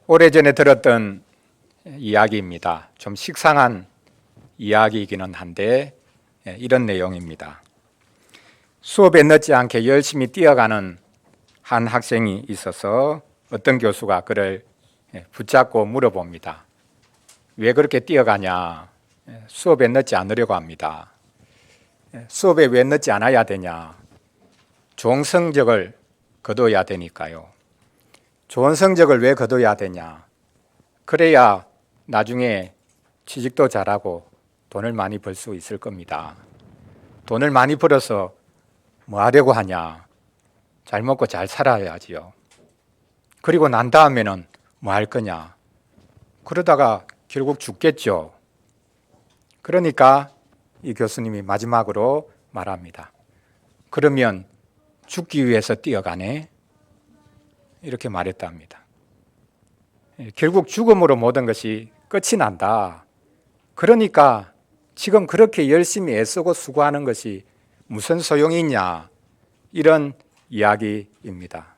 오래전에 들었던 이야기입니다. 좀 식상한 이야기이기는 한데 이런 내용입니다. 수업에 늦지 않게 열심히 뛰어가는 한 학생이 있어서 어떤 교수가 그를 붙잡고 물어봅니다. 왜 그렇게 뛰어가냐? 수업에 늦지 않으려고 합니다. 수업에 왜 늦지 않아야 되냐? 좋은 성적을 거둬야 되니까요. 좋은 성적을 왜 거둬야 되냐? 그래야 나중에 취직도 잘하고 돈을 많이 벌 수 있을 겁니다. 돈을 많이 벌어서 뭐 하려고 하냐? 잘 먹고 잘 살아야지요. 그리고 난 다음에는 뭐 할 거냐? 그러다가 결국 죽겠죠. 그러니까 이 교수님이 마지막으로 말합니다. 그러면 죽기 위해서 뛰어가네? 이렇게 말했답니다. 결국 죽음으로 모든 것이 끝이 난다. 그러니까 지금 그렇게 열심히 애쓰고 수고하는 것이 무슨 소용이 있냐? 이런 이야기입니다.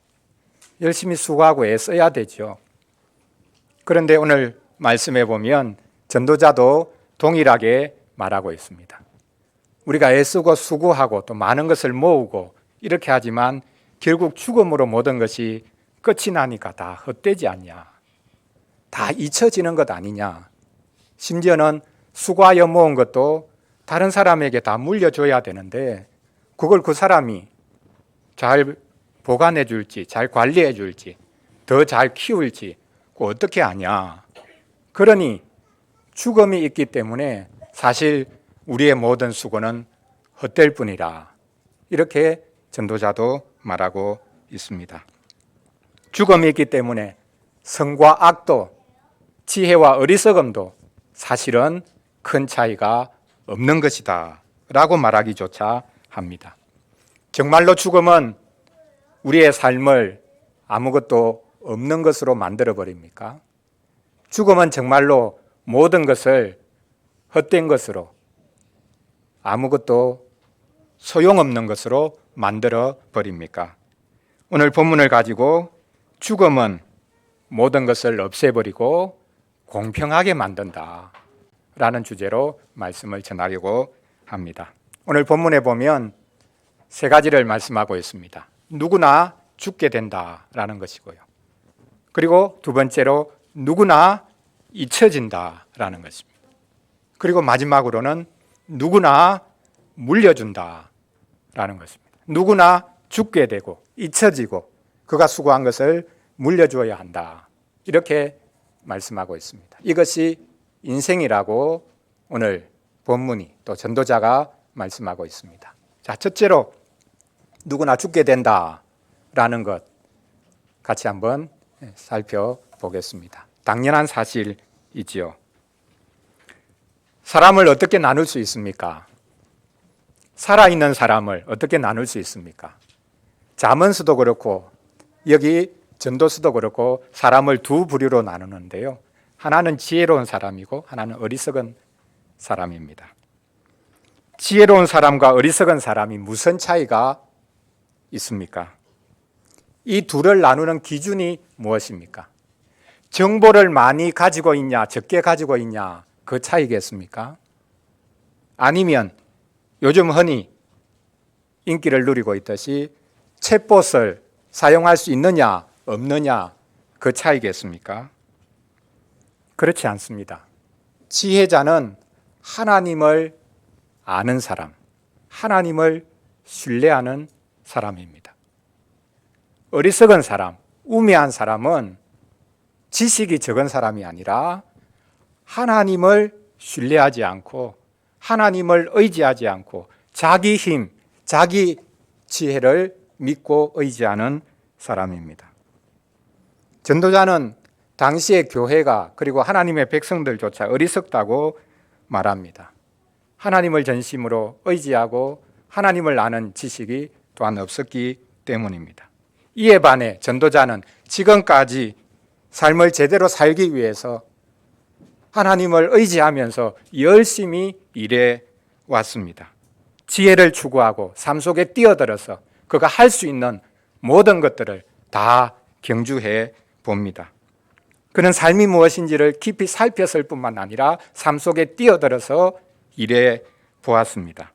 열심히 수고하고 애써야 되죠. 그런데 오늘 말씀해 보면 전도자도 동일하게 말하고 있습니다. 우리가 애쓰고 수고하고 또 많은 것을 모으고 이렇게 하지만 결국 죽음으로 모든 것이 끝이 나니까 다 헛되지 않냐? 다 잊혀지는 것 아니냐? 심지어는 수고하여 모은 것도 다른 사람에게 다 물려줘야 되는데 그걸 그 사람이 잘 보관해 줄지, 잘 관리해 줄지, 더 잘 키울지 어떻게 아냐? 그러니 죽음이 있기 때문에 사실 우리의 모든 수고는 헛될 뿐이라. 이렇게 전도자도 말하고 있습니다. 죽음이 있기 때문에 선과 악도, 지혜와 어리석음도 사실은 큰 차이가 없는 것이다 라고 말하기조차 합니다. 정말로 죽음은 우리의 삶을 아무것도 없는 것으로 만들어 버립니까? 죽음은 정말로 모든 것을 헛된 것으로 아무것도 소용없는 것으로 만들어 버립니까? 오늘 본문을 가지고 죽음은 모든 것을 없애버리고 공평하게 만든다 라는 주제로 말씀을 전하려고 합니다. 오늘 본문에 보면 세 가지를 말씀하고 있습니다. 누구나 죽게 된다라는 것이고요. 그리고 두 번째로 누구나 잊혀진다라는 것입니다. 그리고 마지막으로는 누구나 물려준다라는 것입니다. 누구나 죽게 되고 잊혀지고 그가 수고한 것을 물려주어야 한다. 이렇게 말씀하고 있습니다. 이것이 인생이라고 오늘 본문이 또 전도자가 말씀하고 있습니다. 자, 첫째로 누구나 죽게 된다라는 것 같이 한번 살펴보겠습니다. 당연한 사실이지요. 사람을 어떻게 나눌 수 있습니까? 살아있는 사람을 어떻게 나눌 수 있습니까? 잠언서도 그렇고 여기 전도서도 그렇고 사람을 두 부류로 나누는데요. 하나는 지혜로운 사람이고 하나는 어리석은 사람입니다. 지혜로운 사람과 어리석은 사람이 무슨 차이가 있습니까? 이 둘을 나누는 기준이 무엇입니까? 정보를 많이 가지고 있냐, 적게 가지고 있냐, 그 차이겠습니까? 아니면 요즘 흔히 인기를 누리고 있듯이 챗봇을 사용할 수 있느냐, 없느냐, 그 차이겠습니까? 그렇지 않습니다. 지혜자는 하나님을 아는 사람, 하나님을 신뢰하는 사람입니다. 어리석은 사람, 우매한 사람은 지식이 적은 사람이 아니라 하나님을 신뢰하지 않고 하나님을 의지하지 않고 자기 힘, 자기 지혜를 믿고 의지하는 사람입니다. 전도자는 당시의 교회가 그리고 하나님의 백성들조차 어리석다고 말합니다. 하나님을 전심으로 의지하고 하나님을 아는 지식이 또한 없었기 때문입니다. 이에 반해 전도자는 지금까지 삶을 제대로 살기 위해서 하나님을 의지하면서 열심히 일해 왔습니다. 지혜를 추구하고 삶 속에 뛰어들어서 그가 할 수 있는 모든 것들을 다 경주해 봅니다. 그는 삶이 무엇인지를 깊이 살폈을 뿐만 아니라 삶 속에 뛰어들어서 일해 보았습니다.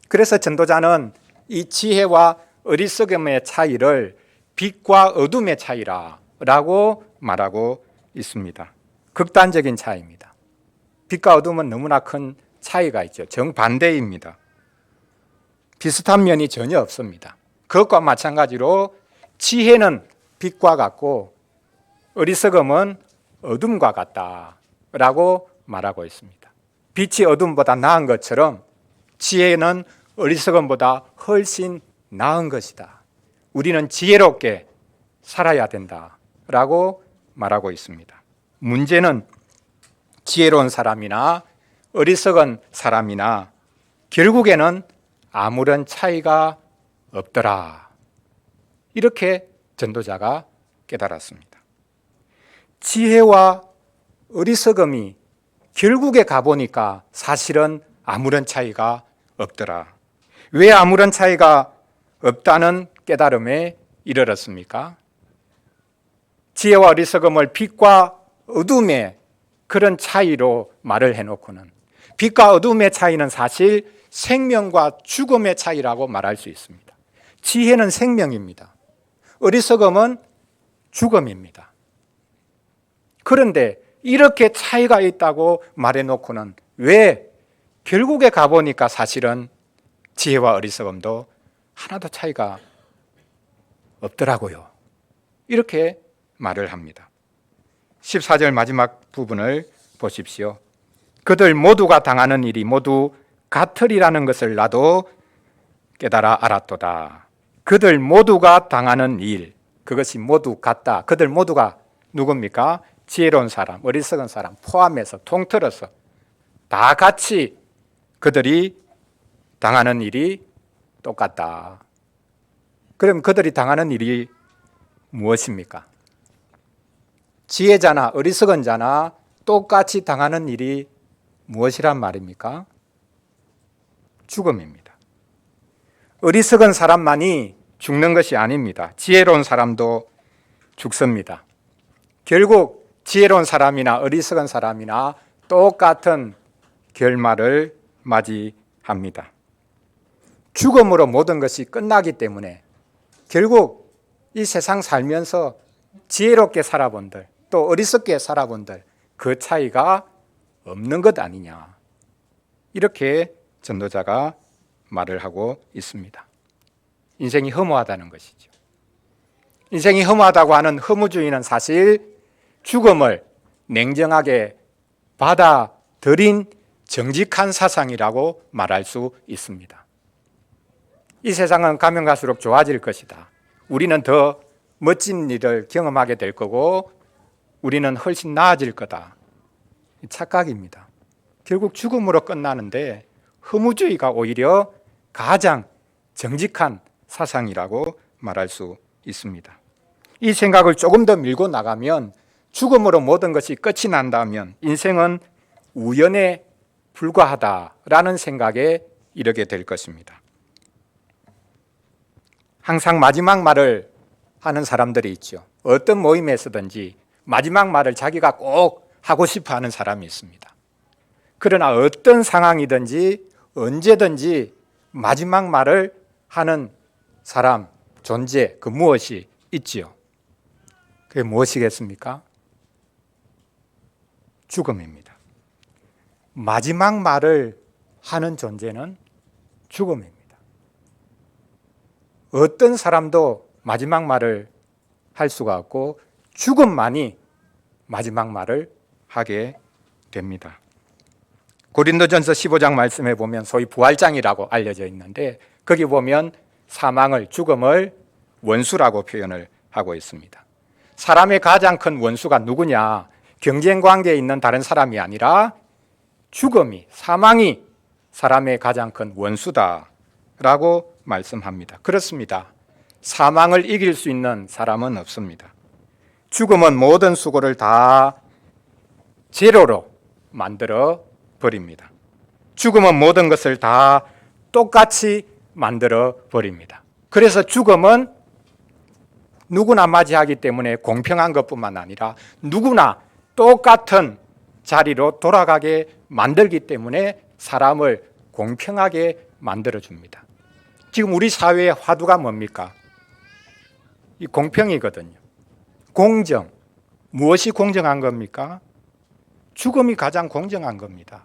그래서 전도자는 이 지혜와 어리석음의 차이를 빛과 어둠의 차이라고 말하고 있습니다. 극단적인 차이입니다. 빛과 어둠은 너무나 큰 차이가 있죠. 정반대입니다. 비슷한 면이 전혀 없습니다. 그것과 마찬가지로 지혜는 빛과 같고 어리석음은 어둠과 같다라고 말하고 있습니다. 빛이 어둠보다 나은 것처럼 지혜는 어리석음보다 훨씬 나은 것이다. 우리는 지혜롭게 살아야 된다라고 말하고 있습니다. 문제는 지혜로운 사람이나 어리석은 사람이나 결국에는 아무런 차이가 없더라. 이렇게 전도자가 깨달았습니다. 지혜와 어리석음이 결국에 가보니까 사실은 아무런 차이가 없더라. 왜 아무런 차이가 없다는 깨달음에 이르렀습니까? 지혜와 어리석음을 빛과 어둠의 그런 차이로 말을 해놓고는 빛과 어둠의 차이는 사실 생명과 죽음의 차이라고 말할 수 있습니다. 지혜는 생명입니다. 어리석음은 죽음입니다. 그런데 이렇게 차이가 있다고 말해놓고는 왜 결국에 가보니까 사실은 지혜와 어리석음도 하나도 차이가 없더라고요. 이렇게 말을 합니다. 14절 마지막 부분을 보십시오. 그들 모두가 당하는 일이 모두 같으리라는 것을 나도 깨달아 알았도다. 그들 모두가 당하는 일, 그것이 모두 같다. 그들 모두가 누굽니까? 지혜로운 사람, 어리석은 사람 포함해서 통틀어서 다 같이 그들이 당하는 일이 똑같다. 그럼 그들이 당하는 일이 무엇입니까? 지혜자나 어리석은 자나 똑같이 당하는 일이 무엇이란 말입니까? 죽음입니다. 어리석은 사람만이 죽는 것이 아닙니다. 지혜로운 사람도 죽습니다. 결국 지혜로운 사람이나 어리석은 사람이나 똑같은 결말을 맞이합니다. 죽음으로 모든 것이 끝나기 때문에 결국 이 세상 살면서 지혜롭게 살아본들 또 어리석게 살아본들 그 차이가 없는 것 아니냐, 이렇게 전도자가 말을 하고 있습니다. 인생이 허무하다는 것이죠. 인생이 허무하다고 하는 허무주의는 사실 죽음을 냉정하게 받아들인 정직한 사상이라고 말할 수 있습니다. 이 세상은 가면 갈수록 좋아질 것이다. 우리는 더 멋진 일을 경험하게 될 거고 우리는 훨씬 나아질 거다. 착각입니다. 결국 죽음으로 끝나는데 허무주의가 오히려 가장 정직한 사상이라고 말할 수 있습니다. 이 생각을 조금 더 밀고 나가면 죽음으로 모든 것이 끝이 난다면 인생은 우연에 불과하다라는 생각에 이르게 될 것입니다. 항상 마지막 말을 하는 사람들이 있죠. 어떤 모임에서든지 마지막 말을 자기가 꼭 하고 싶어 하는 사람이 있습니다. 그러나 어떤 상황이든지 언제든지 마지막 말을 하는 사람, 존재, 그 무엇이 있지요. 그게 무엇이겠습니까? 죽음입니다. 마지막 말을 하는 존재는 죽음입니다. 어떤 사람도 마지막 말을 할 수가 없고 죽음만이 마지막 말을 하게 됩니다. 고린도전서 15장 말씀에 보면 소위 부활장이라고 알려져 있는데 거기 보면 사망을, 죽음을 원수라고 표현을 하고 있습니다. 사람의 가장 큰 원수가 누구냐? 경쟁 관계에 있는 다른 사람이 아니라 죽음이, 사망이 사람의 가장 큰 원수다라고 말씀합니다. 그렇습니다. 사망을 이길 수 있는 사람은 없습니다. 죽음은 모든 수고를 다 제로로 만들어 버립니다. 죽음은 모든 것을 다 똑같이 만들어 버립니다. 그래서 죽음은 누구나 맞이하기 때문에 공평한 것뿐만 아니라 누구나 똑같은 자리로 돌아가게 만들기 때문에 사람을 공평하게 만들어줍니다. 지금 우리 사회의 화두가 뭡니까? 이 공평이거든요. 공정. 무엇이 공정한 겁니까? 죽음이 가장 공정한 겁니다.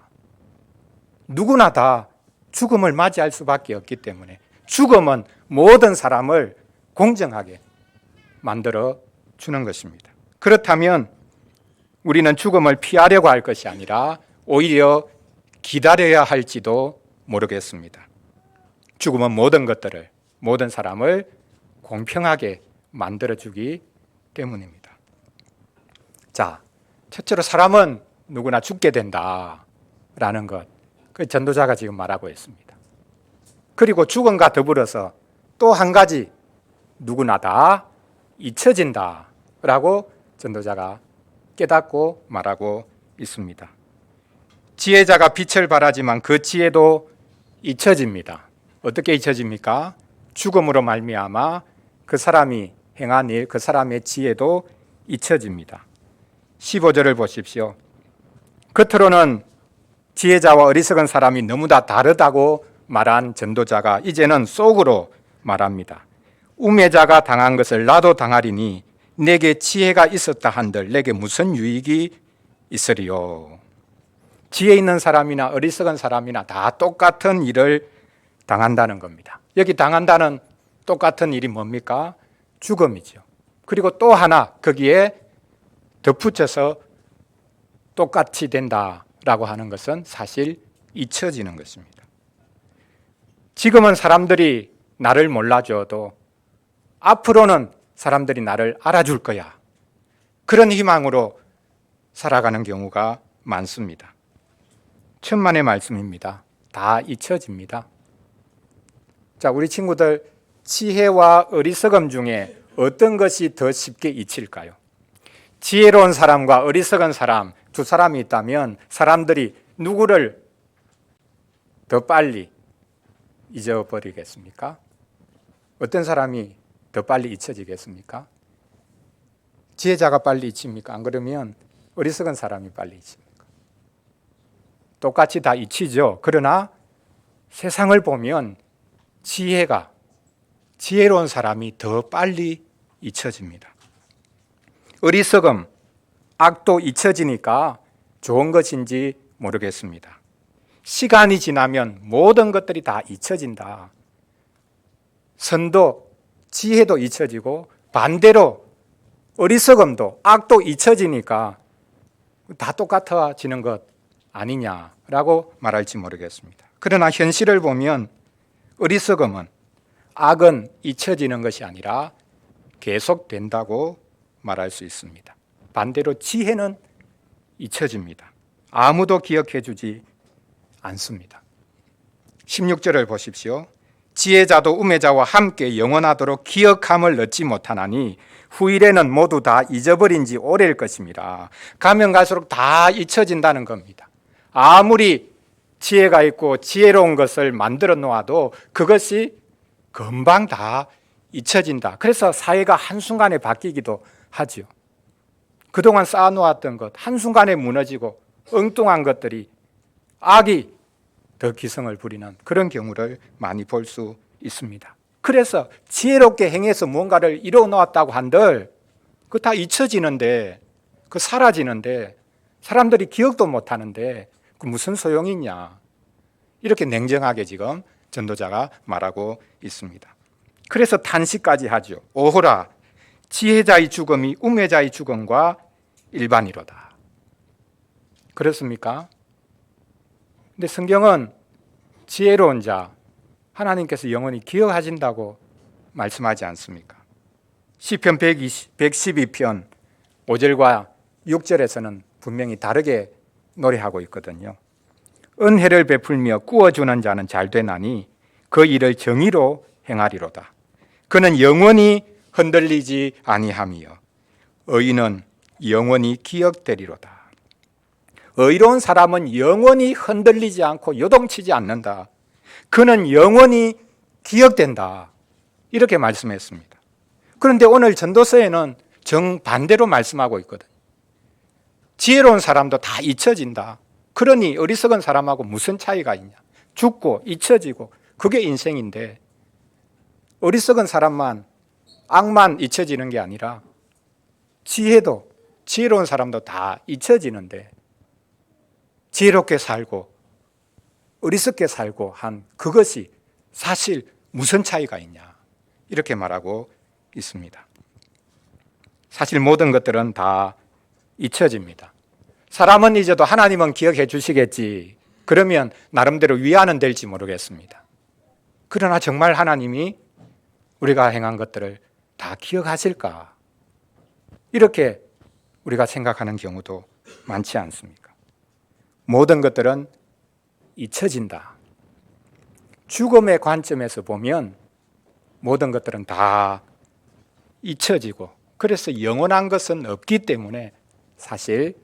누구나 다 죽음을 맞이할 수밖에 없기 때문에 죽음은 모든 사람을 공정하게 만들어 주는 것입니다. 그렇다면 우리는 죽음을 피하려고 할 것이 아니라 오히려 기다려야 할지도 모르겠습니다. 죽음은 모든 것들을, 모든 사람을 공평하게 만들어주기 때문입니다. 자, 첫째로 사람은 누구나 죽게 된다라는 것, 그 전도자가 지금 말하고 있습니다. 그리고 죽음과 더불어서 또 한 가지, 누구나 다 잊혀진다라고 전도자가 깨닫고 말하고 있습니다. 지혜자가 빛을 발하지만 그 지혜도 잊혀집니다. 어떻게 잊혀집니까? 죽음으로 말미암아 그 사람이 행한 일, 그 사람의 지혜도 잊혀집니다. 15절을 보십시오. 겉으로는 지혜자와 어리석은 사람이 너무 다 다르다고 말한 전도자가 이제는 속으로 말합니다. 우매자가 당한 것을 나도 당하리니 내게 지혜가 있었다 한들 내게 무슨 유익이 있으리요. 지혜 있는 사람이나 어리석은 사람이나 다 똑같은 일을 당한다는 겁니다. 여기 당한다는 똑같은 일이 뭡니까? 죽음이죠. 그리고 또 하나 거기에 덧붙여서 똑같이 된다라고 하는 것은 사실 잊혀지는 것입니다. 지금은 사람들이 나를 몰라줘도 앞으로는 사람들이 나를 알아줄 거야. 그런 희망으로 살아가는 경우가 많습니다. 천만의 말씀입니다. 다 잊혀집니다. 자, 우리 친구들, 지혜와 어리석음 중에 어떤 것이 더 쉽게 잊힐까요? 지혜로운 사람과 어리석은 사람, 두 사람이 있다면 사람들이 누구를 더 빨리 잊어버리겠습니까? 어떤 사람이 더 빨리 잊혀지겠습니까? 지혜자가 빨리 잊힙니까? 안 그러면 어리석은 사람이 빨리 잊힙니까? 똑같이 다 잊히죠. 그러나 세상을 보면 지혜로운 사람이 더 빨리 잊혀집니다. 어리석음, 악도 잊혀지니까 좋은 것인지 모르겠습니다. 시간이 지나면 모든 것들이 다 잊혀진다. 선도, 지혜도 잊혀지고 반대로 어리석음도 악도 잊혀지니까 다 똑같아지는 것 아니냐라고 말할지 모르겠습니다. 그러나 현실을 보면 어리석음은, 악은 잊혀지는 것이 아니라 계속된다고 말할 수 있습니다. 반대로 지혜는 잊혀집니다. 아무도 기억해 주지 않습니다. 16절을 보십시오. 지혜자도 우매자와 함께 영원하도록 기억함을 얻지 못하나니 후일에는 모두 다 잊어버린 지 오래일 것입니다. 가면 갈수록 다 잊혀진다는 겁니다. 아무리 지혜가 있고 지혜로운 것을 만들어 놓아도 그것이 금방 다 잊혀진다. 그래서 사회가 한순간에 바뀌기도 하죠. 그동안 쌓아놓았던 것 한순간에 무너지고 엉뚱한 것들이, 악이 더 기승을 부리는 그런 경우를 많이 볼 수 있습니다. 그래서 지혜롭게 행해서 무언가를 이루어 놓았다고 한들 그거 다 잊혀지는데, 그 사라지는데, 사람들이 기억도 못하는데 그 무슨 소용이 있냐, 이렇게 냉정하게 지금 전도자가 말하고 있습니다. 그래서 탄식까지 하죠. 오호라, 지혜자의 죽음이 우매자의 죽음과 일반이로다. 그렇습니까? 근데 성경은 지혜로운 자, 하나님께서 영원히 기억하신다고 말씀하지 않습니까? 시편 112편 5절과 6절에서는 분명히 다르게 노래하고 있거든요. 은혜를 베풀며 꾸어주는 자는 잘되나니 그 일을 정의로 행하리로다. 그는 영원히 흔들리지 아니하며 의인은 영원히 기억되리로다. 의로운 사람은 영원히 흔들리지 않고 요동치지 않는다. 그는 영원히 기억된다. 이렇게 말씀했습니다. 그런데 오늘 전도서에는 정반대로 말씀하고 있거든요. 지혜로운 사람도 다 잊혀진다. 그러니 어리석은 사람하고 무슨 차이가 있냐? 죽고 잊혀지고 그게 인생인데, 어리석은 사람만, 악만 잊혀지는 게 아니라 지혜로운 사람도 다 잊혀지는데, 지혜롭게 살고 어리석게 살고 한 그것이 사실 무슨 차이가 있냐, 이렇게 말하고 있습니다. 사실 모든 것들은 다 잊혀집니다. 사람은 잊어도 하나님은 기억해 주시겠지, 그러면 나름대로 위안은 될지 모르겠습니다. 그러나 정말 하나님이 우리가 행한 것들을 다 기억하실까? 이렇게 우리가 생각하는 경우도 많지 않습니까? 모든 것들은 잊혀진다. 죽음의 관점에서 보면 모든 것들은 다 잊혀지고, 그래서 영원한 것은 없기 때문에 사실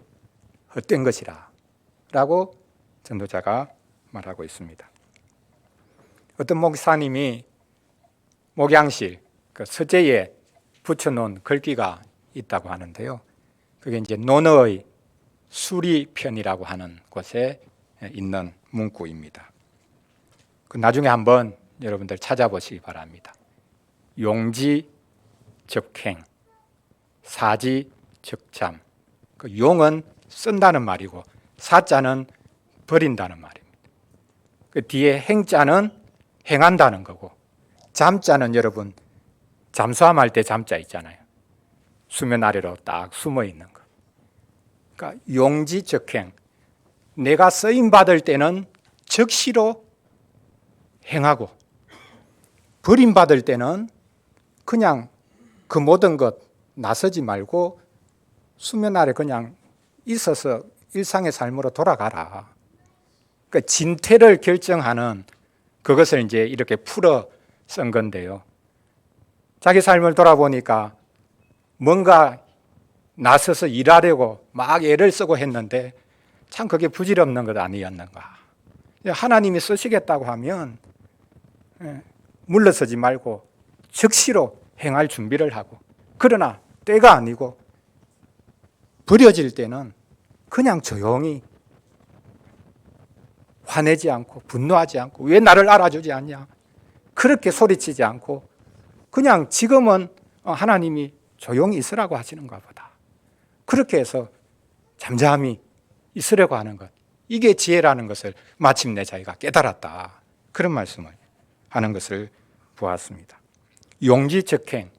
헛된 것이라 라고 전도자가 말하고 있습니다. 어떤 목사님이 목양실 그 서재에 붙여놓은 글귀가 있다고 하는데요. 그게 이제 논어의 수리편이라고 하는 곳에 있는 문구입니다. 나중에 한번 여러분들 찾아보시기 바랍니다. 용지적행, 사지적잠. 그 용은 쓴다는 말이고 사자는 버린다는 말입니다. 그 뒤에 행자는 행한다는 거고, 잠자는 여러분 잠수함 할 때 잠자 있잖아요. 수면 아래로 딱 숨어 있는 거. 그러니까 용지적행, 내가 쓰임 받을 때는 적시로 행하고, 버림받을 때는 그냥 그 모든 것 나서지 말고 수면 아래 그냥 있어서 일상의 삶으로 돌아가라. 그러니까 진퇴를 결정하는 그것을 이제 이렇게 풀어 쓴 건데요. 자기 삶을 돌아보니까 뭔가 나서서 일하려고 막 애를 쓰고 했는데 참 그게 부질없는 것 아니었는가. 하나님이 쓰시겠다고 하면 물러서지 말고 즉시로 행할 준비를 하고, 그러나 때가 아니고 버려질 때는 그냥 조용히 화내지 않고 분노하지 않고 왜 나를 알아주지 않냐, 그렇게 소리치지 않고 그냥 지금은 하나님이 조용히 있으라고 하시는가 보다, 그렇게 해서 잠잠히 있으려고 하는 것, 이게 지혜라는 것을 마침내 자기가 깨달았다, 그런 말씀을 하는 것을 보았습니다. 용지적행,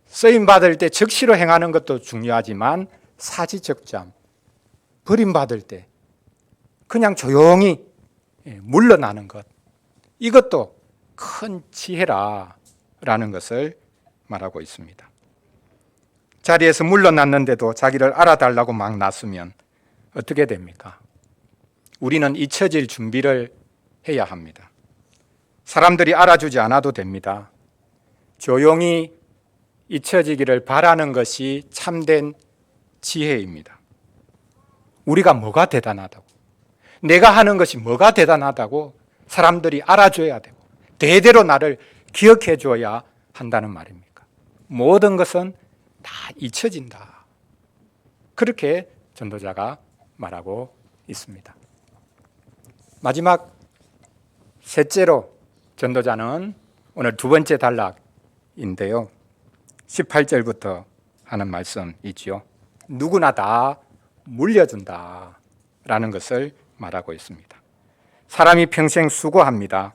쓰임받을 때 적시로 행하는 것도 중요하지만 사지적잠, 버림받을 때 그냥 조용히 물러나는 것, 이것도 큰 지혜라라는 것을 말하고 있습니다. 자리에서 물러났는데도 자기를 알아달라고 막 나서면 어떻게 됩니까? 우리는 잊혀질 준비를 해야 합니다. 사람들이 알아주지 않아도 됩니다. 조용히 잊혀지기를 바라는 것이 참된 지혜입니다. 우리가 뭐가 대단하다고, 내가 하는 것이 뭐가 대단하다고 사람들이 알아줘야 되고 대대로 나를 기억해 줘야 한다는 말입니까? 모든 것은 다 잊혀진다, 그렇게 전도자가 말하고 있습니다. 마지막 셋째로 전도자는 오늘 두 번째 단락인데요, 18절부터 하는 말씀이지요. 누구나 다 물려준다 라는 것을 말하고 있습니다. 사람이 평생 수고합니다.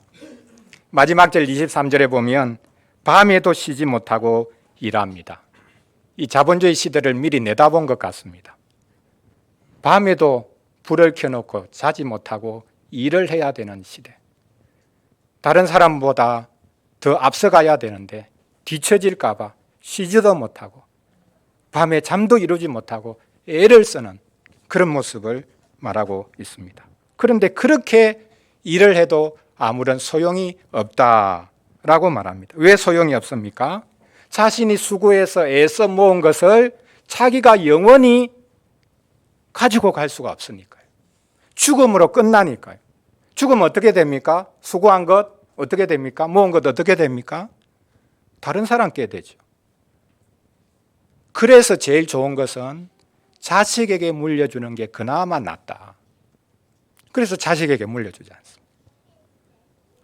마지막 절 23절에 보면 밤에도 쉬지 못하고 일합니다. 이 자본주의 시대를 미리 내다본 것 같습니다. 밤에도 불을 켜놓고 자지 못하고 일을 해야 되는 시대, 다른 사람보다 더 앞서가야 되는데 뒤처질까 봐 쉬지도 못하고 밤에 잠도 이루지 못하고 애를 쓰는 그런 모습을 말하고 있습니다. 그런데 그렇게 일을 해도 아무런 소용이 없다라고 말합니다. 왜 소용이 없습니까? 자신이 수고해서 애써 모은 것을 자기가 영원히 가지고 갈 수가 없으니까요. 죽음으로 끝나니까요. 죽으면 어떻게 됩니까? 수고한 것 어떻게 됩니까? 모은 것 어떻게 됩니까? 다른 사람께 되죠. 그래서 제일 좋은 것은 자식에게 물려주는 게 그나마 낫다. 그래서 자식에게 물려주지 않습니다.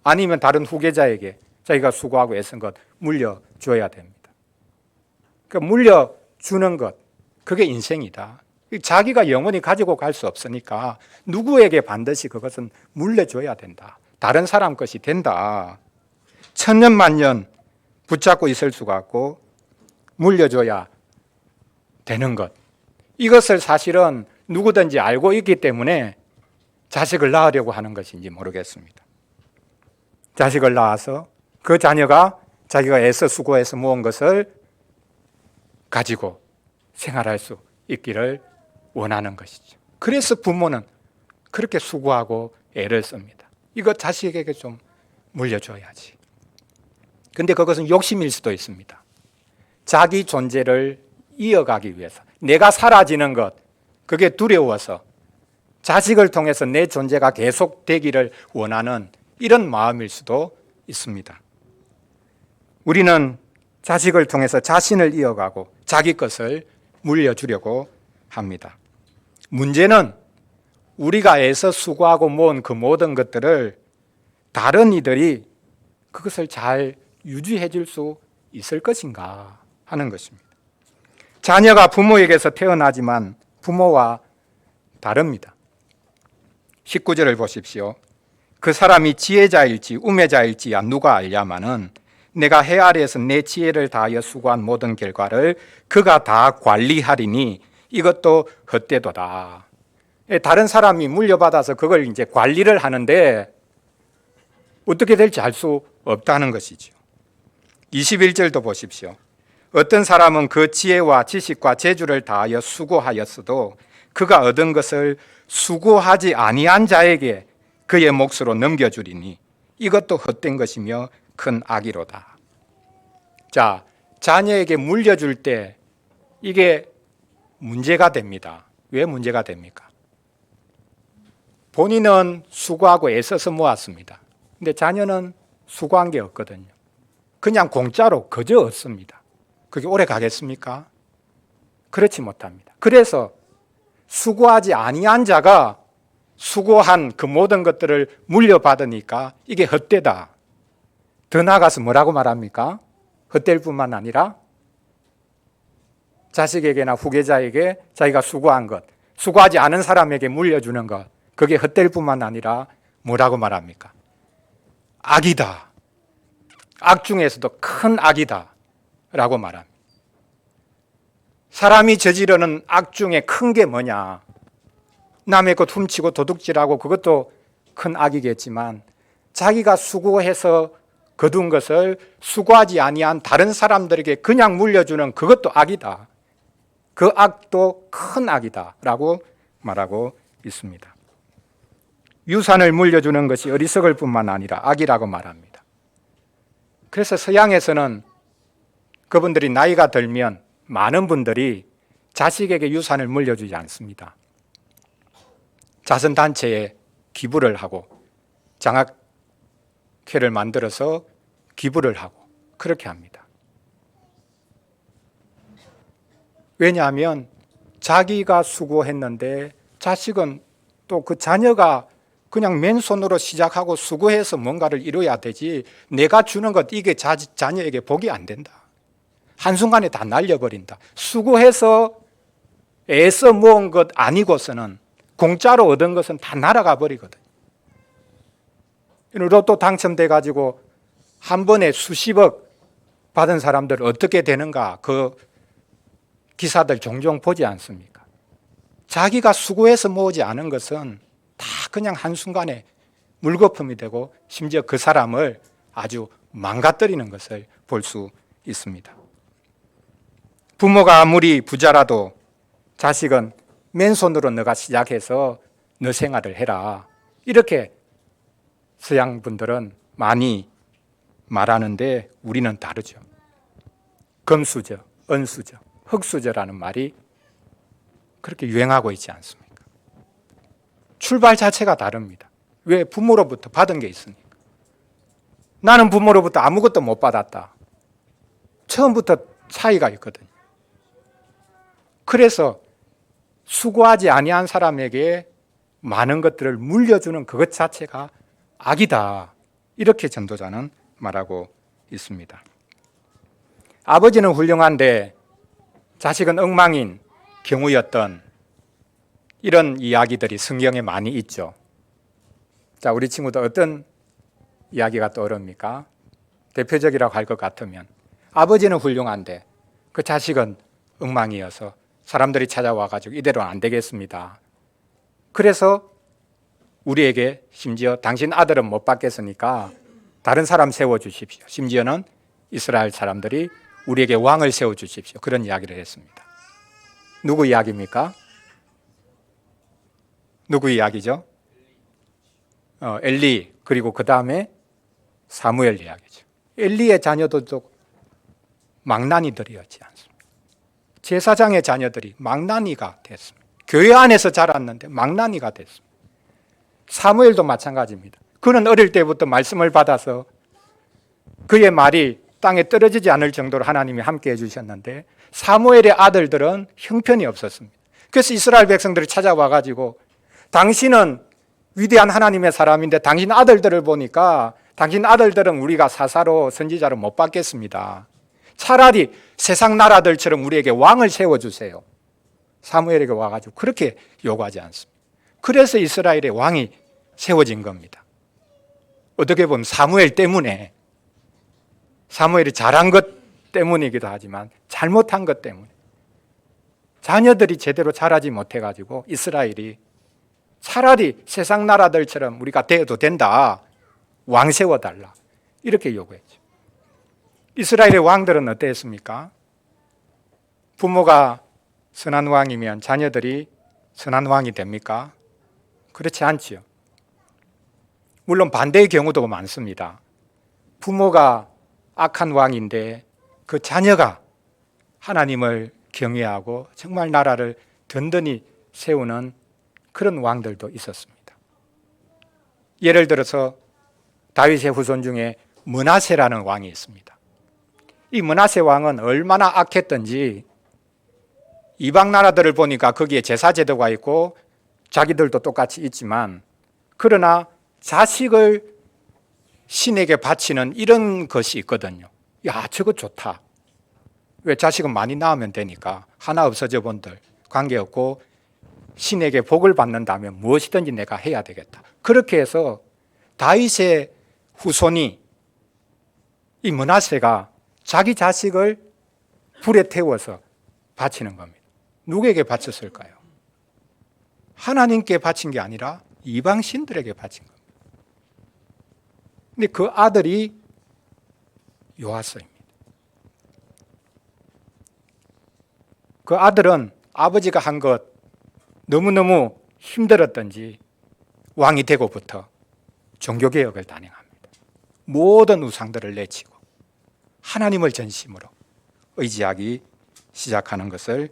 아니면 다른 후계자에게 자기가 수고하고 애쓴 것 물려줘야 됩니다. 그러니까 물려주는 것, 그게 인생이다. 자기가 영원히 가지고 갈 수 없으니까 누구에게 반드시 그것은 물려줘야 된다. 다른 사람 것이 된다. 천년만년 붙잡고 있을 수가 없고 물려줘야 되는 것. 이것을 사실은 누구든지 알고 있기 때문에 자식을 낳으려고 하는 것인지 모르겠습니다. 자식을 낳아서 그 자녀가 자기가 애써 수고해서 모은 것을 가지고 생활할 수 있기를 원하는 것이죠. 그래서 부모는 그렇게 수고하고 애를 씁니다. 이거 자식에게 좀 물려줘야지. 근데 그것은 욕심일 수도 있습니다. 자기 존재를 이어가기 위해서, 내가 사라지는 것, 그게 두려워서 자식을 통해서 내 존재가 계속되기를 원하는 이런 마음일 수도 있습니다. 우리는 자식을 통해서 자신을 이어가고 자기 것을 물려주려고 합니다. 문제는 우리가 애써 수고하고 모은 그 모든 것들을 다른 이들이 그것을 잘 유지해 줄 수 있을 것인가 하는 것입니다. 자녀가 부모에게서 태어나지만 부모와 다릅니다. 19절을 보십시오. 그 사람이 지혜자일지 우매자일지야 누가 알냐마는 내가 해 아래에서 내 지혜를 다하여 수고한 모든 결과를 그가 다 관리하리니 이것도 헛되도다. 다른 사람이 물려받아서 그걸 이제 관리를 하는데 어떻게 될지 알 수 없다는 것이죠. 21절도 보십시오. 어떤 사람은 그 지혜와 지식과 재주를 다하여 수고하였어도 그가 얻은 것을 수고하지 아니한 자에게 그의 몫으로 넘겨주리니 이것도 헛된 것이며 큰 악이로다. 자, 자녀에게 물려줄 때 이게 문제가 됩니다. 왜 문제가 됩니까? 본인은 수고하고 애써서 모았습니다. 근데 자녀는 수고한 게 없거든요. 그냥 공짜로 그저 얻습니다. 그게 오래 가겠습니까? 그렇지 못합니다. 그래서 수고하지 아니한 자가 수고한 그 모든 것들을 물려받으니까 이게 헛되다. 더 나아가서 뭐라고 말합니까? 헛될 뿐만 아니라 자식에게나 후계자에게 자기가 수고한 것, 수고하지 않은 사람에게 물려주는 것, 그게 헛될 뿐만 아니라 뭐라고 말합니까? 악이다. 악 중에서도 큰 악이다 라고 말합니다. 사람이 저지르는 악 중에 큰 게 뭐냐? 남의 것 훔치고 도둑질하고 그것도 큰 악이겠지만 자기가 수고해서 거둔 것을 수고하지 아니한 다른 사람들에게 그냥 물려주는 그것도 악이다. 그 악도 큰 악이다 라고 말하고 있습니다. 유산을 물려주는 것이 어리석을 뿐만 아니라 악이라고 말합니다. 그래서 서양에서는 그분들이 나이가 들면 많은 분들이 자식에게 유산을 물려주지 않습니다. 자선단체에 기부를 하고 장학회를 만들어서 기부를 하고 그렇게 합니다. 왜냐하면 자기가 수고했는데 자식은 또 그 자녀가 그냥 맨손으로 시작하고 수고해서 뭔가를 이뤄야 되지 내가 주는 것 이게 자녀에게 복이 안 된다. 한순간에 다 날려버린다. 수고해서 애써 모은 것 아니고서는 공짜로 얻은 것은 다 날아가 버리거든. 로또 당첨돼 가지고 한 번에 수십억 받은 사람들 어떻게 되는가 그 기사들 종종 보지 않습니까? 자기가 수고해서 모으지 않은 것은 다 그냥 한순간에 물거품이 되고 심지어 그 사람을 아주 망가뜨리는 것을 볼 수 있습니다. 부모가 아무리 부자라도 자식은 맨손으로 너가 시작해서 너 생활을 해라. 이렇게 서양 분들은 많이 말하는데 우리는 다르죠. 금수저, 은수저, 흙수저라는 말이 그렇게 유행하고 있지 않습니까? 출발 자체가 다릅니다. 왜? 부모로부터 받은 게 있으니까. 나는 부모로부터 아무것도 못 받았다. 처음부터 차이가 있거든요. 그래서 수고하지 아니한 사람에게 많은 것들을 물려주는 그것 자체가 악이다. 이렇게 전도자는 말하고 있습니다. 아버지는 훌륭한데 자식은 엉망인 경우였던 이런 이야기들이 성경에 많이 있죠. 자, 우리 친구들 어떤 이야기가 떠오릅니까? 대표적이라고 할 것 같으면 아버지는 훌륭한데 그 자식은 엉망이어서 사람들이 찾아와가지고 이대로는 안 되겠습니다. 그래서 우리에게 심지어 당신 아들은 못 받겠으니까 다른 사람 세워주십시오. 심지어는 이스라엘 사람들이 우리에게 왕을 세워주십시오. 그런 이야기를 했습니다. 누구 이야기입니까? 누구 이야기죠? 엘리, 그리고 그 다음에 사무엘 이야기죠. 엘리의 자녀들도 망나니들이었지 않습니까? 제사장의 자녀들이 망나니가 됐습니다. 교회 안에서 자랐는데 망나니가 됐습니다. 사무엘도 마찬가지입니다. 그는 어릴 때부터 말씀을 받아서 그의 말이 땅에 떨어지지 않을 정도로 하나님이 함께 해주셨는데 사무엘의 아들들은 형편이 없었습니다. 그래서 이스라엘 백성들이 찾아와가지고 당신은 위대한 하나님의 사람인데 당신 아들들을 보니까 당신 아들들은 우리가 사사로 선지자로 못 받겠습니다. 차라리 세상 나라들처럼 우리에게 왕을 세워주세요. 사무엘에게 와가지고 그렇게 요구하지 않습니다. 그래서 이스라엘의 왕이 세워진 겁니다. 어떻게 보면 사무엘 때문에, 사무엘이 잘한 것 때문이기도 하지만 잘못한 것 때문에 자녀들이 제대로 자라지 못해가지고 이스라엘이 차라리 세상 나라들처럼 우리가 되어도 된다, 왕 세워달라, 이렇게 요구했죠. 이스라엘의 왕들은 어땠습니까? 부모가 선한 왕이면 자녀들이 선한 왕이 됩니까? 그렇지 않지요. 물론 반대의 경우도 많습니다. 부모가 악한 왕인데 그 자녀가 하나님을 경외하고 정말 나라를 든든히 세우는 그런 왕들도 있었습니다. 예를 들어서 다윗의 후손 중에 므낫세라는 왕이 있습니다. 이 므낫세 왕은 얼마나 악했던지 이방 나라들을 보니까 거기에 제사제도가 있고 자기들도 똑같이 있지만 그러나 자식을 신에게 바치는 이런 것이 있거든요. 야, 저거 좋다. 왜? 자식은 많이 낳으면 되니까 하나 없어져 본들 관계없고 신에게 복을 받는다면 무엇이든지 내가 해야 되겠다. 그렇게 해서 다윗의 후손이 이 므낫세가 자기 자식을 불에 태워서 바치는 겁니다. 누구에게 바쳤을까요? 하나님께 바친 게 아니라 이방 신들에게 바친 겁니다. 근데 그 아들이 요아스입니다. 그 아들은 아버지가 한 것 너무너무 힘들었던지 왕이 되고부터 종교개혁을 단행합니다. 모든 우상들을 내치고 하나님을 전심으로 의지하기 시작하는 것을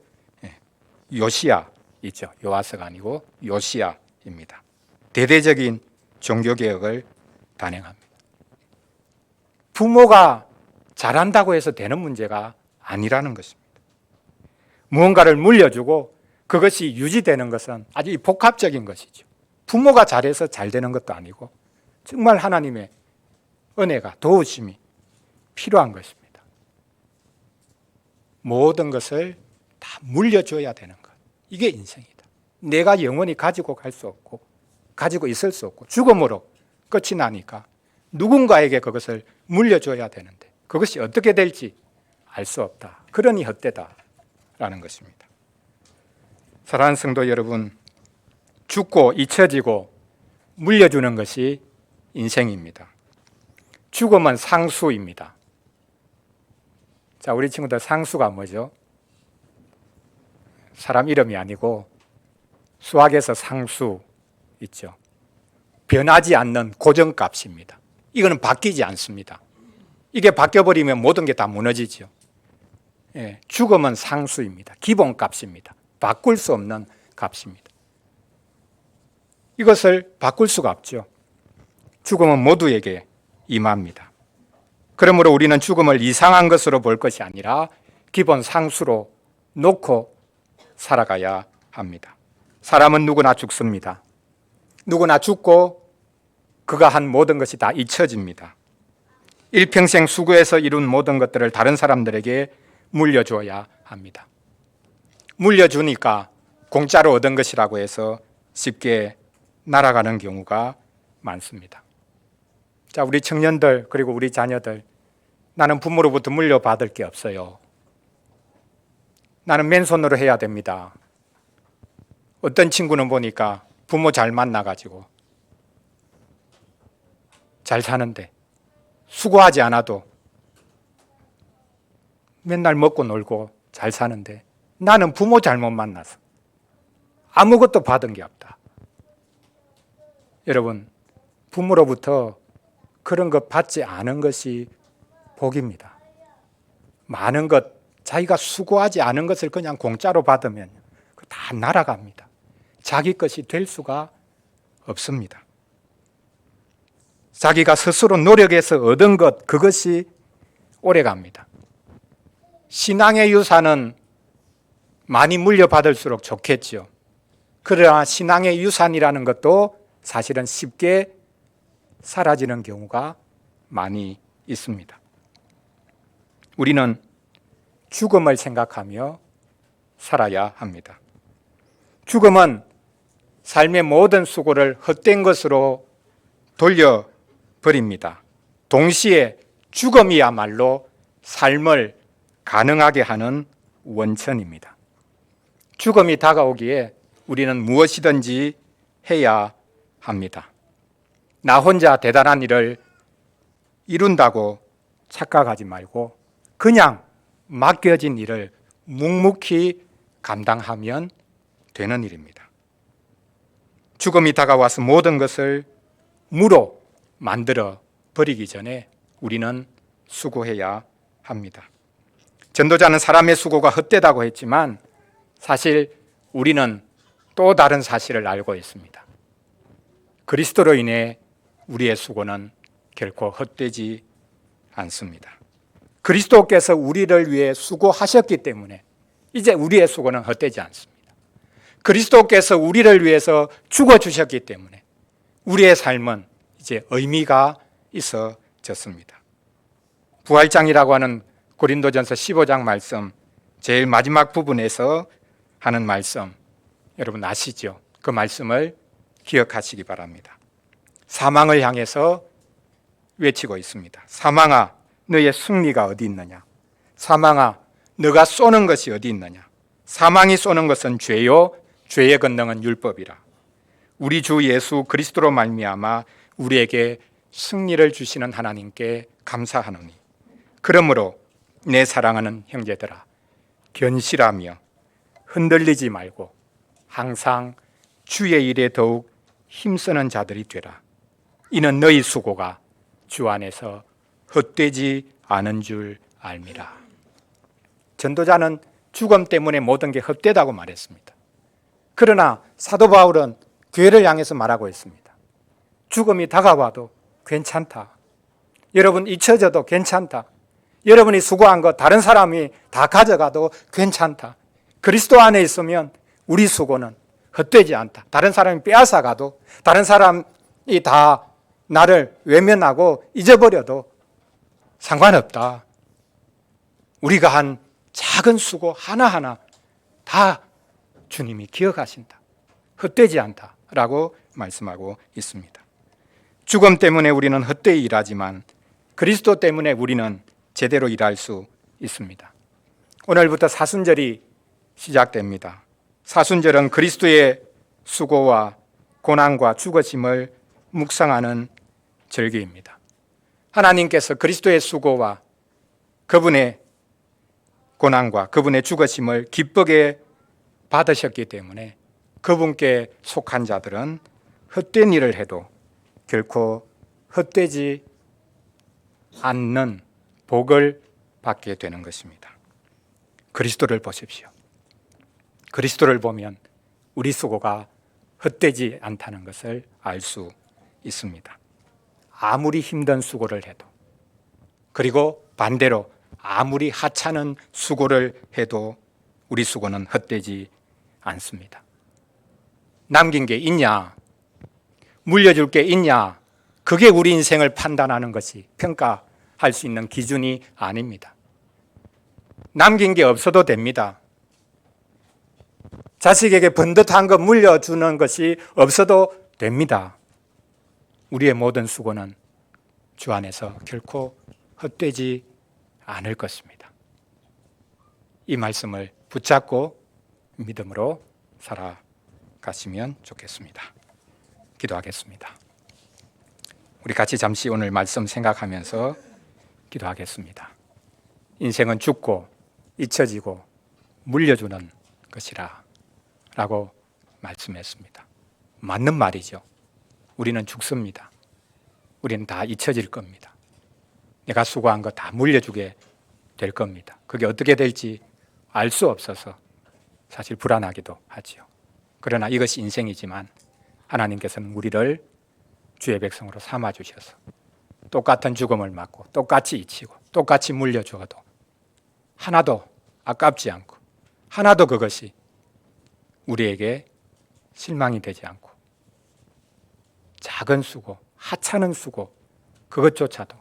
요시야 있죠. 요아스가 아니고 요시야입니다. 대대적인 종교개혁을 단행합니다. 부모가 잘한다고 해서 되는 문제가 아니라는 것입니다. 무언가를 물려주고 그것이 유지되는 것은 아주 복합적인 것이죠. 부모가 잘해서 잘 되는 것도 아니고 정말 하나님의 은혜가, 도우심이 필요한 것입니다. 모든 것을 다 물려줘야 되는 것. 이게 인생이다. 내가 영원히 가지고 갈 수 없고 가지고 있을 수 없고 죽음으로 끝이 나니까 누군가에게 그것을 물려줘야 되는데 그것이 어떻게 될지 알 수 없다. 그러니 헛되다라는 것입니다. 사랑하는 성도 여러분, 죽고 잊혀지고 물려주는 것이 인생입니다. 죽음은 상수입니다. 자, 우리 친구들 상수가 뭐죠? 사람 이름이 아니고 수학에서 상수 있죠. 변하지 않는 고정값입니다. 이거는 바뀌지 않습니다. 이게 바뀌어버리면 모든 게 다 무너지죠. 죽음은 상수입니다. 기본값입니다. 바꿀 수 없는 값입니다. 이것을 바꿀 수가 없죠. 죽음은 모두에게 임합니다. 그러므로 우리는 죽음을 이상한 것으로 볼 것이 아니라 기본 상수로 놓고 살아가야 합니다. 사람은 누구나 죽습니다. 누구나 죽고 그가 한 모든 것이 다 잊혀집니다. 일평생 수고해서 이룬 모든 것들을 다른 사람들에게 물려줘야 합니다. 물려주니까 공짜로 얻은 것이라고 해서 쉽게 날아가는 경우가 많습니다. 자, 우리 청년들 그리고 우리 자녀들, 나는 부모로부터 물려받을 게 없어요. 나는 맨손으로 해야 됩니다. 어떤 친구는 보니까 부모 잘 만나가지고 잘 사는데 수고하지 않아도 맨날 먹고 놀고 잘 사는데 나는 부모 잘못 만나서 아무것도 받은 게 없다. 여러분, 부모로부터 그런 것 받지 않은 것이 복입니다. 많은 것, 자기가 수고하지 않은 것을 그냥 공짜로 받으면 다 날아갑니다. 자기 것이 될 수가 없습니다. 자기가 스스로 노력해서 얻은 것, 그것이 오래갑니다. 신앙의 유산은 많이 물려받을수록 좋겠죠. 그러나 신앙의 유산이라는 것도 사실은 쉽게 사라지는 경우가 많이 있습니다. 우리는 죽음을 생각하며 살아야 합니다. 죽음은 삶의 모든 수고를 헛된 것으로 돌려버립니다. 동시에 죽음이야말로 삶을 가능하게 하는 원천입니다. 죽음이 다가오기에 우리는 무엇이든지 해야 합니다. 나 혼자 대단한 일을 이룬다고 착각하지 말고 그냥 맡겨진 일을 묵묵히 감당하면 되는 일입니다. 죽음이 다가와서 모든 것을 무로 만들어 버리기 전에 우리는 수고해야 합니다. 전도자는 사람의 수고가 헛되다고 했지만 사실 우리는 또 다른 사실을 알고 있습니다. 그리스도로 인해 우리의 수고는 결코 헛되지 않습니다. 그리스도께서 우리를 위해 수고하셨기 때문에 이제 우리의 수고는 헛되지 않습니다. 그리스도께서 우리를 위해서 죽어주셨기 때문에 우리의 삶은 이제 의미가 있어졌습니다. 부활장이라고 하는 고린도전서 15장 말씀, 제일 마지막 부분에서 하는 말씀, 여러분 아시죠? 그 말씀을 기억하시기 바랍니다. 사망을 향해서 외치고 있습니다. 사망아, 너의 승리가 어디 있느냐? 사망아, 너가 쏘는 것이 어디 있느냐? 사망이 쏘는 것은 죄요, 죄의 권능은 율법이라. 우리 주 예수 그리스도로 말미암아 우리에게 승리를 주시는 하나님께 감사하노니, 그러므로 내 사랑하는 형제들아, 견실하며 흔들리지 말고 항상 주의 일에 더욱 힘쓰는 자들이 되라. 이는 너희 수고가 주 안에서 헛되지 않은 줄 알미라. 전도자는 죽음 때문에 모든 게 헛되다고 말했습니다. 그러나 사도 바울은 교회를 향해서 말하고 있습니다. 죽음이 다가와도 괜찮다. 여러분 잊혀져도 괜찮다. 여러분이 수고한 거 다른 사람이 다 가져가도 괜찮다. 그리스도 안에 있으면 우리 수고는 헛되지 않다. 다른 사람이 빼앗아가도, 다른 사람이 다 나를 외면하고 잊어버려도 상관없다. 우리가 한 작은 수고 하나하나 다 주님이 기억하신다. 헛되지 않다라고 말씀하고 있습니다. 죽음 때문에 우리는 헛되이 일하지만 그리스도 때문에 우리는 제대로 일할 수 있습니다. 오늘부터 사순절이 시작됩니다. 사순절은 그리스도의 수고와 고난과 죽으심을 묵상하는 절기입니다. 하나님께서 그리스도의 수고와 그분의 고난과 그분의 죽으심을 기쁘게 받으셨기 때문에 그분께 속한 자들은 헛된 일을 해도 결코 헛되지 않는 복을 받게 되는 것입니다. 그리스도를 보십시오. 그리스도를 보면 우리 수고가 헛되지 않다는 것을 알 수 있습니다. 아무리 힘든 수고를 해도, 그리고 반대로 아무리 하찮은 수고를 해도 우리 수고는 헛되지 않습니다. 남긴 게 있냐, 물려줄 게 있냐, 그게 우리 인생을 판단하는 것이, 평가할 수 있는 기준이 아닙니다. 남긴 게 없어도 됩니다. 자식에게 번듯한 거 물려주는 것이 없어도 됩니다. 우리의 모든 수고는 주 안에서 결코 헛되지 않을 것입니다. 이 말씀을 붙잡고 믿음으로 살아가시면 좋겠습니다. 기도하겠습니다. 우리 같이 잠시 오늘 말씀 생각하면서 기도하겠습니다. 인생은 죽고 잊혀지고 물려주는 것이라 라고 말씀했습니다. 맞는 말이죠. 우리는 죽습니다. 우리는 다 잊혀질 겁니다. 내가 수고한 거 다 물려주게 될 겁니다. 그게 어떻게 될지 알 수 없어서 사실 불안하기도 하지요. 그러나 이것이 인생이지만 하나님께서는 우리를 주의 백성으로 삼아주셔서 똑같은 죽음을 맞고 똑같이 잊히고 똑같이 물려주어도 하나도 아깝지 않고 하나도 그것이 우리에게 실망이 되지 않고 작은 수고, 하찮은 수고 그것조차도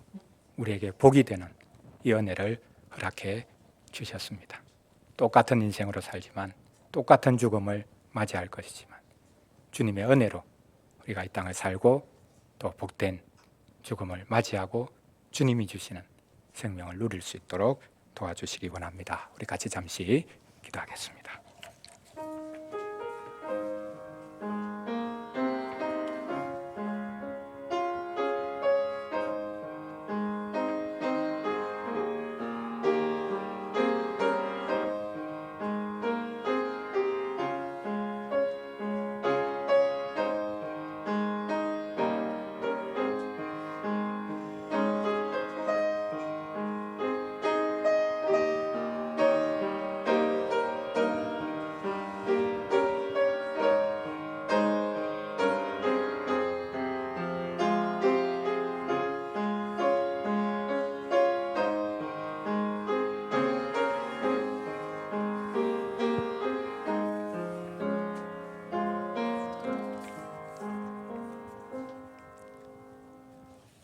우리에게 복이 되는 이 은혜를 허락해 주셨습니다. 똑같은 인생으로 살지만 똑같은 죽음을 맞이할 것이지만 주님의 은혜로 우리가 이 땅을 살고 또 복된 죽음을 맞이하고 주님이 주시는 생명을 누릴 수 있도록 도와주시기 원합니다. 우리 같이 잠시 기도하겠습니다.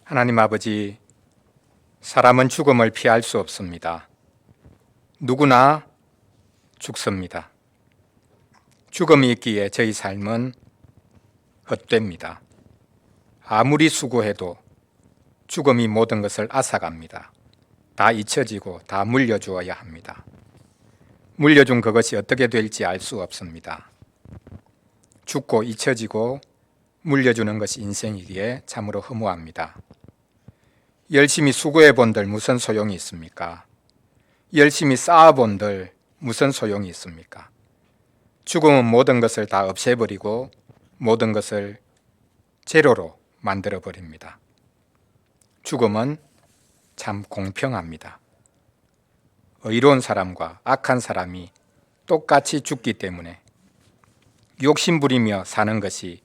하나님 아버지, 사람은 죽음을 피할 수 없습니다. 누구나 죽습니다. 죽음이 있기에 저희 삶은 헛됩니다. 아무리 수고해도 죽음이 모든 것을 앗아갑니다. 다 잊혀지고 다 물려주어야 합니다. 물려준 그것이 어떻게 될지 알 수 없습니다. 죽고 잊혀지고 물려주는 것이 인생이기에 참으로 허무합니다. 열심히 수고해 본들 무슨 소용이 있습니까? 열심히 쌓아 본들 무슨 소용이 있습니까? 죽음은 모든 것을 다 없애버리고 모든 것을 제로로 만들어 버립니다. 죽음은 참 공평합니다. 의로운 사람과 악한 사람이 똑같이 죽기 때문에 욕심부리며 사는 것이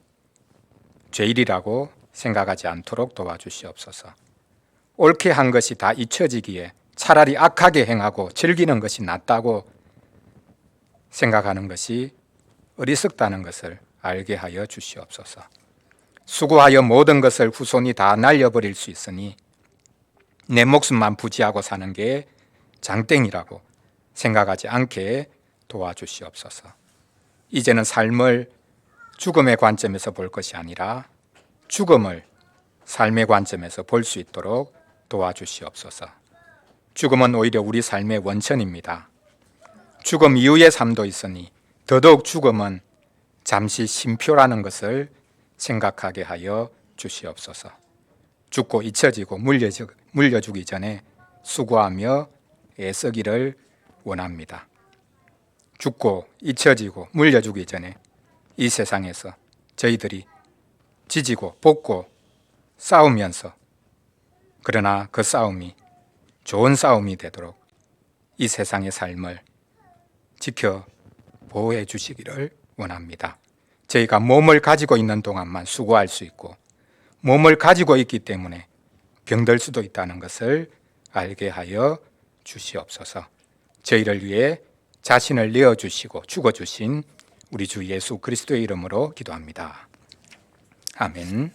죄일이라고 생각하지 않도록 도와주시옵소서. 옳게 한 것이 다 잊혀지기에 차라리 악하게 행하고 즐기는 것이 낫다고 생각하는 것이 어리석다는 것을 알게 하여 주시옵소서. 수고하여 모든 것을 후손이 다 날려버릴 수 있으니 내 목숨만 부지하고 사는 게 장땡이라고 생각하지 않게 도와주시옵소서. 이제는 삶을 죽음의 관점에서 볼 것이 아니라 죽음을 삶의 관점에서 볼 수 있도록 도와주시옵소서. 죽음은 오히려 우리 삶의 원천입니다. 죽음 이후의 삶도 있으니 더더욱 죽음은 잠시 쉼표라는 것을 생각하게 하여 주시옵소서. 죽고 잊혀지고 물려주기 전에 수고하며 애쓰기를 원합니다. 죽고 잊혀지고 물려주기 전에 이 세상에서 저희들이 지지고 볶고 싸우면서, 그러나 그 싸움이 좋은 싸움이 되도록 이 세상의 삶을 지켜 보호해 주시기를 원합니다. 저희가 몸을 가지고 있는 동안만 수고할 수 있고 몸을 가지고 있기 때문에 병들 수도 있다는 것을 알게 하여 주시옵소서. 저희를 위해 자신을 내어주시고 죽어주신 우리 주 예수 그리스도의 이름으로 기도합니다. 아멘.